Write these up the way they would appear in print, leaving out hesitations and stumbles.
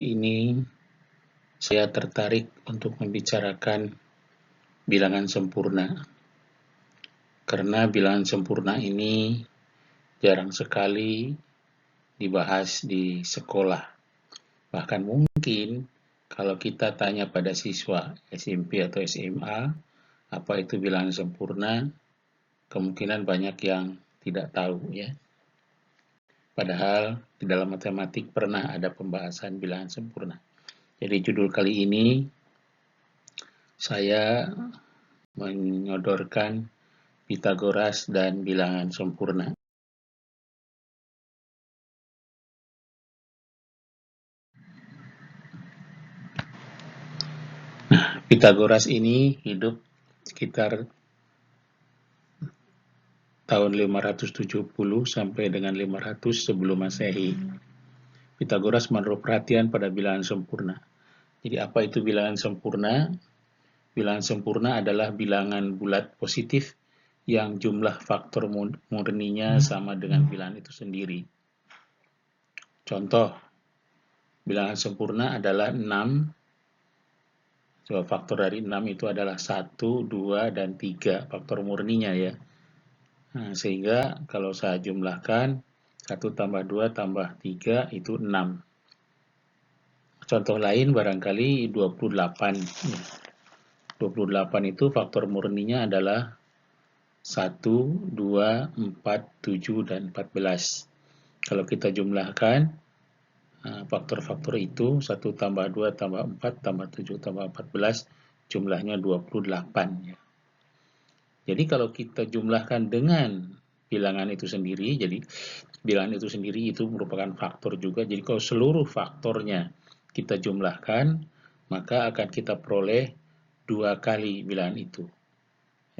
Ini saya tertarik untuk membicarakan bilangan sempurna. Karena bilangan sempurna ini jarang sekali dibahas di sekolah. Bahkan mungkin kalau kita tanya pada siswa SMP atau SMA, apa itu bilangan sempurna, kemungkinan banyak yang tidak tahu ya. Padahal di dalam matematik pernah ada pembahasan bilangan sempurna. Jadi judul kali ini saya menyodorkan Pitagoras dan bilangan sempurna. Pitagoras ini hidup sekitar tahun 570 sampai dengan 500 sebelum Masehi. Pitagoras menaruh perhatian pada bilangan sempurna. Jadi apa itu bilangan sempurna? Bilangan sempurna adalah bilangan bulat positif yang jumlah faktor murninya sama dengan bilangan itu sendiri. Contoh, bilangan sempurna adalah 6. So, faktor dari 6 itu adalah 1, 2, dan 3. Faktor murninya ya. Nah, sehingga kalau saya jumlahkan 1 tambah 2 tambah 3 itu 6. Contoh lain barangkali 28. 28 itu faktor murninya adalah 1, 2, 4, 7, dan 14. Kalau kita jumlahkan faktor-faktor itu 1 tambah 2 tambah 4 tambah 7 tambah 14 jumlahnya 28 ya. Jadi kalau kita jumlahkan dengan bilangan itu sendiri, jadi bilangan itu sendiri itu merupakan faktor juga. Jadi kalau seluruh faktornya kita jumlahkan, maka akan kita peroleh 2 kali bilangan itu.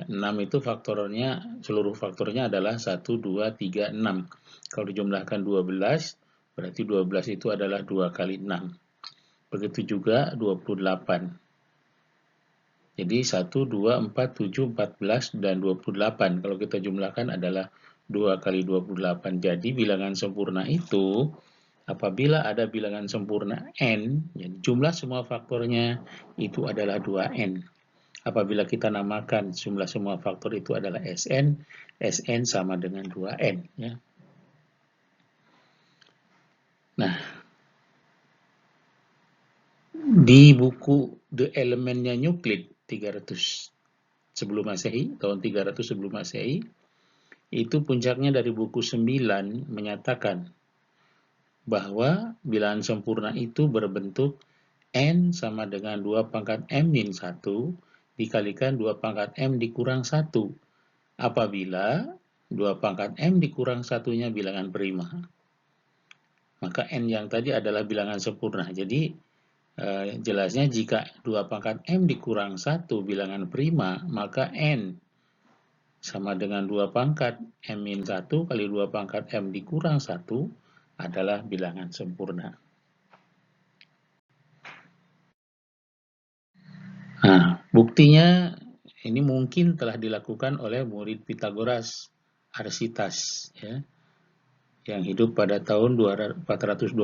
6 itu faktornya, seluruh faktornya adalah 1, 2, 3, 6. Kalau dijumlahkan 12, berarti 12 itu adalah 2 kali 6. Begitu juga 28. Jadi 1, 2, 4, 7, 14, dan 28. Kalau kita jumlahkan adalah 2 kali 28. Jadi bilangan sempurna itu apabila ada bilangan sempurna n, jumlah semua faktornya itu adalah 2n. Apabila kita namakan jumlah semua faktor itu adalah Sn, Sn sama dengan 2n. Ya. Nah, di buku The Elementnya Euclid 300 sebelum Masehi, tahun 300 sebelum Masehi, itu puncaknya dari buku 9 menyatakan bahwa bilangan sempurna itu berbentuk n sama dengan 2 pangkat m min 1 dikalikan 2 pangkat m dikurang 1 apabila 2 pangkat m dikurang 1-nya bilangan prima. Maka n yang tadi adalah bilangan sempurna. Jadi jelasnya jika 2 pangkat m dikurang 1 bilangan prima, maka n sama dengan 2 pangkat m min 1 kali 2 pangkat m dikurang 1 adalah bilangan sempurna. Nah, buktinya ini mungkin telah dilakukan oleh murid Pitagoras, Arsitas, ya, yang hidup pada tahun 428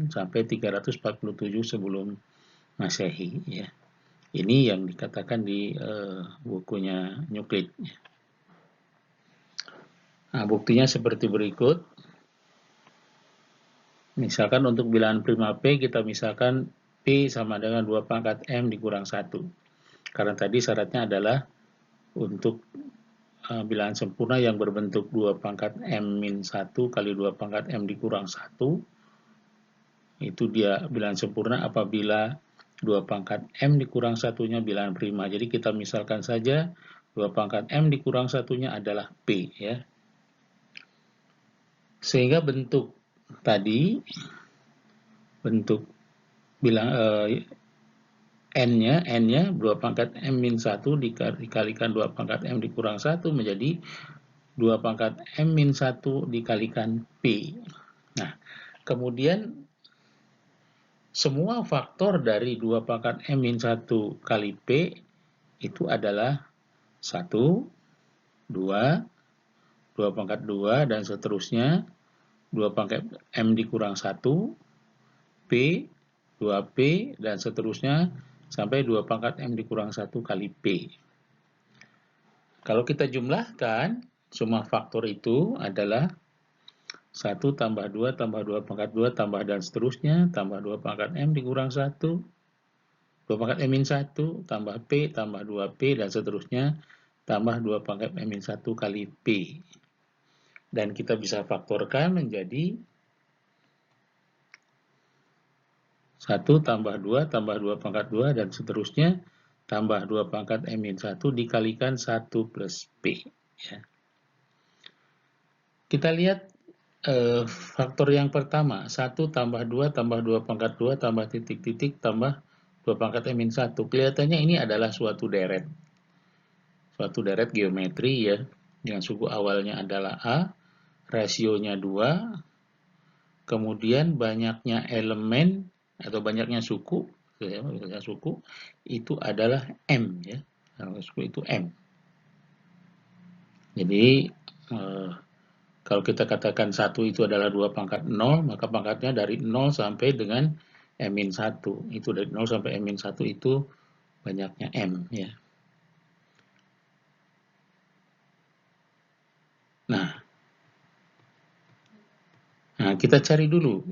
sampai 347 sebelum Masehi. Ya. Ini yang dikatakan di bukunya Euclid. Nah, buktinya seperti berikut. Misalkan untuk bilangan prima P, kita misalkan P sama dengan 2 pangkat M dikurang 1. Karena tadi syaratnya adalah untuk bilangan sempurna yang berbentuk 2 pangkat M min 1 kali 2 pangkat M dikurang 1. Itu dia bilangan sempurna apabila 2 pangkat M dikurang 1-nya bilangan prima. Jadi kita misalkan saja 2 pangkat M dikurang 1-nya adalah P. Ya. Sehingga bentuk tadi, bentuk bilang N-nya 2 pangkat M min 1 dikalikan 2 pangkat M dikurang 1 menjadi 2 pangkat M min 1 dikalikan P. Nah, kemudian semua faktor dari 2 pangkat M min 1 kali P itu adalah 1, 2, 2 pangkat 2, dan seterusnya 2 pangkat M dikurang 1, P, 2P, dan seterusnya sampai 2 pangkat M dikurang 1 kali P. Kalau kita jumlahkan, semua faktor itu adalah 1 tambah 2 tambah 2 pangkat 2 tambah dan seterusnya, tambah 2 pangkat M dikurang 1, 2 pangkat M min 1, tambah P, tambah 2P, dan seterusnya, tambah 2 pangkat M min 1 kali P. Dan kita bisa faktorkan menjadi 1 tambah 2 tambah 2 pangkat 2 dan seterusnya tambah 2 pangkat M min 1 dikalikan 1 plus P. Ya. Kita lihat faktor yang pertama, 1 tambah 2 tambah 2 pangkat 2 tambah titik-titik tambah 2 pangkat M min 1. Kelihatannya ini adalah suatu deret. Suatu deret geometri ya, yang suku awalnya adalah A, rasionya 2, kemudian banyaknya elemen atau banyaknya suku, itu adalah M ya. Suku itu M. Jadi kalau kita katakan 1 itu adalah 2 pangkat 0, maka pangkatnya dari 0 sampai dengan M-1. Itu dari 0 sampai M-1 itu banyaknya M ya. Nah, kita cari dulu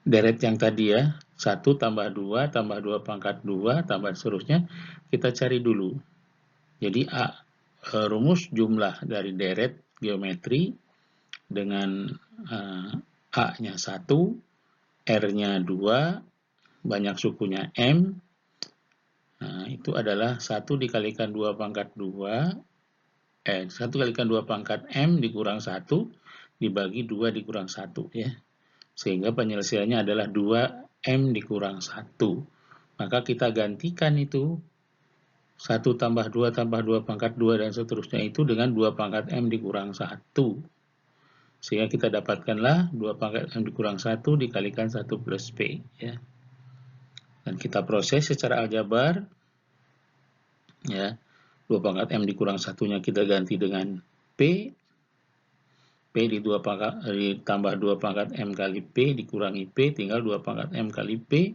deret yang tadi ya, 1 tambah 2 tambah 2 pangkat 2 tambah seterusnya, kita cari dulu. Jadi rumus jumlah dari deret geometri dengan A-nya 1, R-nya 2, banyak sukunya M, nah, itu adalah 1 dikalikan 2 pangkat 2, 1 kalikan 2 pangkat M dikurang 1, dibagi 2 dikurang 1 ya. Sehingga penyelesaiannya adalah 2M dikurang 1. Maka kita gantikan itu 1 tambah 2 tambah 2 pangkat 2 dan seterusnya itu dengan 2 pangkat M dikurang 1. Sehingga kita dapatkanlah 2 pangkat M dikurang 1 dikalikan 1 plus P. Ya. Dan kita proses secara aljabar. Ya, 2 pangkat M dikurang 1-nya kita ganti dengan P. P ditambah 2 pangkat M kali P dikurangi P, tinggal 2 pangkat M kali P.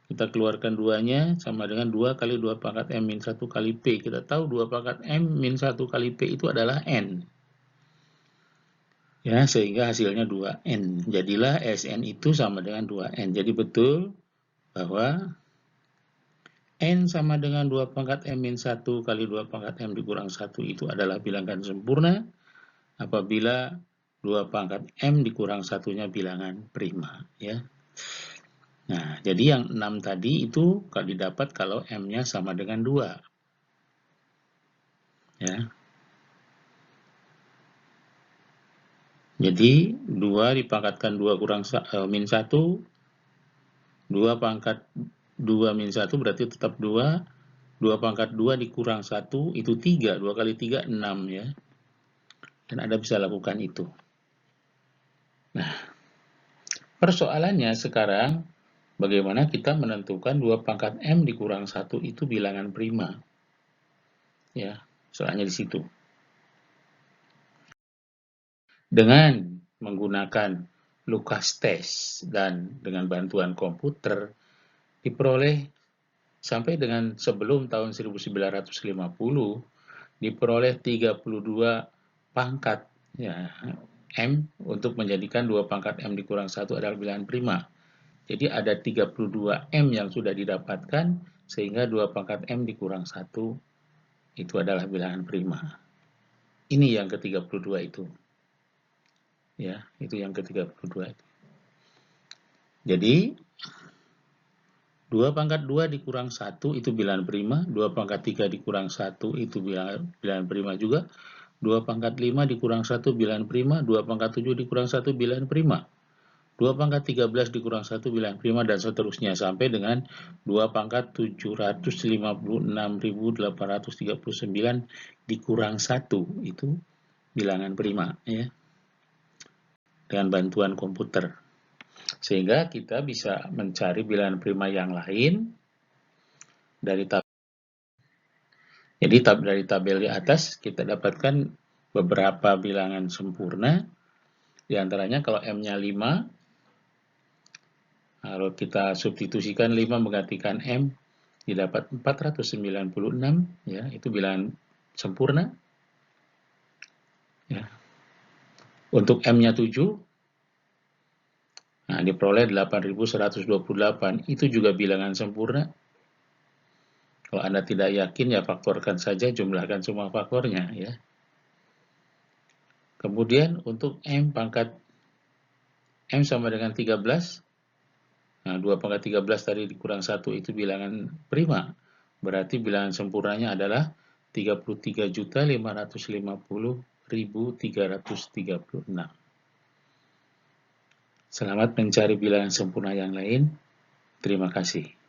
Kita keluarkan 2-nya sama dengan 2 kali 2 pangkat M min 1 kali P. Kita tahu 2 pangkat M min 1 kali P itu adalah N. Ya, sehingga hasilnya 2N. Jadilah Sn itu sama dengan 2N. Jadi betul bahwa N sama dengan 2 pangkat M min 1 kali 2 pangkat M dikurang 1 itu adalah bilangan sempurna apabila 2 pangkat M dikurang 1-nya bilangan prima. Ya. Nah, jadi yang 6 tadi itu didapat kalau M-nya sama dengan 2. Ya. Jadi 2 dipangkatkan 2 kurang min 1, 2 pangkat 2 min 1 berarti tetap 2, 2 pangkat 2 dikurang 1 itu 3, 2 kali 3 6 ya. Dan Anda bisa lakukan itu. Nah, persoalannya sekarang bagaimana kita menentukan 2 pangkat M dikurang 1 itu bilangan prima. Ya, soalnya di situ. Dengan menggunakan Lucas test dan dengan bantuan komputer diperoleh sampai dengan sebelum tahun 1950 diperoleh 32 pangkat ya, M untuk menjadikan 2 pangkat M dikurang 1 adalah bilangan prima. Jadi ada 32 M yang sudah didapatkan sehingga 2 pangkat M dikurang 1 itu adalah bilangan prima. Ini yang ke-32 itu. Ya, itu yang ke-32 itu. Jadi 2 pangkat 2 dikurang 1 itu bilangan prima, 2 pangkat 3 dikurang 1 itu bilangan prima juga, 2 pangkat 5 dikurang 1 bilangan prima, 2 pangkat 7 dikurang 1 bilangan prima, 2 pangkat 13 dikurang 1 bilangan prima, dan seterusnya sampai dengan 2 pangkat 756.839 dikurang 1 itu bilangan prima ya, dengan bantuan komputer. Sehingga kita bisa mencari bilangan prima yang lain dari tabel. Jadi dari tabel di atas kita dapatkan beberapa bilangan sempurna Di antaranya kalau M-nya 5, kalau kita substitusikan 5 menggantikan M, didapat 496, ya, itu bilangan sempurna. Ya. Untuk M-nya 7, nah, diperoleh 8128, itu juga bilangan sempurna. Kalau Anda tidak yakin, ya faktorkan saja, jumlahkan semua faktornya, ya. Kemudian untuk M pangkat M sama dengan 13, nah 2 pangkat 13 tadi dikurang 1 itu bilangan prima. Berarti bilangan sempurnanya adalah 33.550.336. Selamat mencari bilangan sempurna yang lain. Terima kasih.